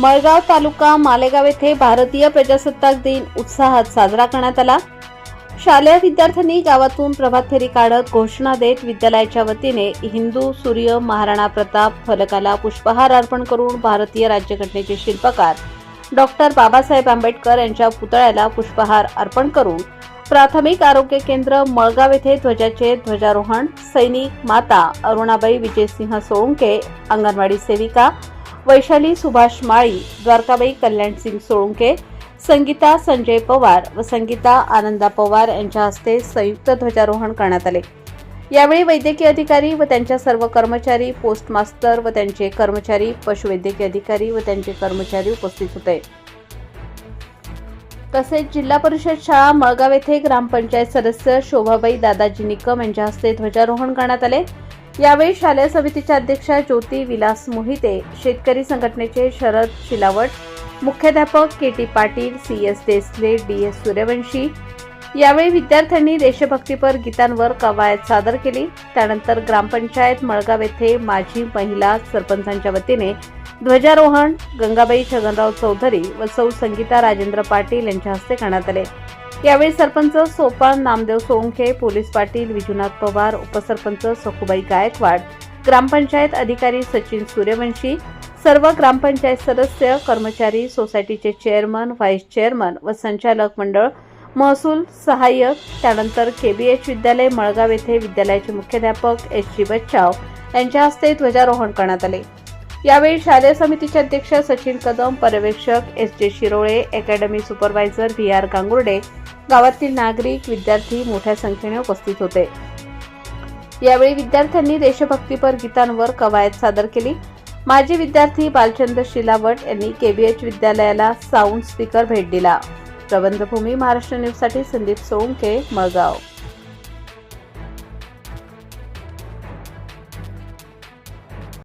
मळगाव तालुका मालेगाव येथे भारतीय प्रजासत्ताक दिन उत्साहात साजरा करण्यात आला। शालेय विद्यार्थ्यांनी गावातून प्रभात फेरी काढत घोषणा देत विद्यालयाच्या वतीने हिंदू सूर्य महाराणा प्रताप फलकाला पुष्पहार अर्पण करून भारतीय राज्यघटनेचे शिल्पकार डॉक्टर बाबासाहेब आंबेडकर यांच्या पुतळ्याला पुष्पहार अर्पण करून प्राथमिक आरोग्य केंद्र मळगाव येथे ध्वजाचे ध्वजारोहण सैनिक माता अरुणाबाई विजयसिंह सोळुंके, अंगणवाडी सेविका वैशाली सुभाष माळी, द्वारकाबाई कल्याणसिंग सोळुंके, संगीता संजय पवार व संगीता आनंदा पवार यांच्या हस्ते संयुक्त ध्वजारोहण करण्यात आले। यावेळी वैद्यकीय अधिकारी व त्यांच्या सर्व कर्मचारी, पोस्ट मास्तर व त्यांचे कर्मचारी, पशुवैद्यकीय अधिकारी व त्यांचे कर्मचारी उपस्थित होते। तसेच जिल्हा परिषद शाळा मळगाव येथे ग्रामपंचायत सदस्य शोभाबाई दादाजी निकम यांच्या हस्ते ध्वजारोहण करण्यात आले। यावेळी शालेय समितीच्या अध्यक्षा ज्योती विलास मोहिते, शेतकरी संघटनेचे शरद शिलावट, मुख्याध्यापक K T. Patil, C S. Desale, D S. Suryavanshi. यावेळी विद्यार्थ्यांनी देशभक्तीपर गीतांवर कवायत सादर केली। त्यानंतर ग्रामपंचायत मळगाव येथे माजी महिला सरपंचांच्या वतीने ध्वजारोहण गंगाबाई छगनराव चौधरी व सौ संगीता राजेंद्र पाटील यांच्या हस्ते करण्यात आले। यावेळी सरपंच सोपान नामदेव सोळुंके, पोलीस पाटील विजुनाथ पवार, उपसरपंच सखुबाई गायकवाड, ग्रामपंचायत अधिकारी सचिन सूर्यवंशी, सर्व ग्रामपंचायत सदस्य, कर्मचारी, सोसायटीचे चेअरमन, व्हाईस चेअरमन व संचालक मंडळ, महसूल सहाय्यक, त्यानंतर केबीएच विद्यालय मळगाव येथे विद्यालयाचे मुख्याध्यापक एच.जी. बच्चाव यांच्या हस्ते ध्वजारोहण करण्यात आले। यावेळी शालेय समितीचे अध्यक्ष सचिन कदम, पर्यवेक्षक S J. Shirole, academy supervisor V R. Gangurde, गावातील नागरिक, विद्यार्थी मोठ्या संख्येने उपस्थित होते। यावेळी विद्यार्थ्यांनी देशभक्तीपर गीतांवर कवायत सादर केली। माजी विद्यार्थी बालचंद्र शिलावट यांनी केबीएच विद्यालयाला साऊंड स्पीकर भेट दिला। प्रबंधभूमी महाराष्ट्र न्यूज साठी संदीप सोळुंके, मळगाव।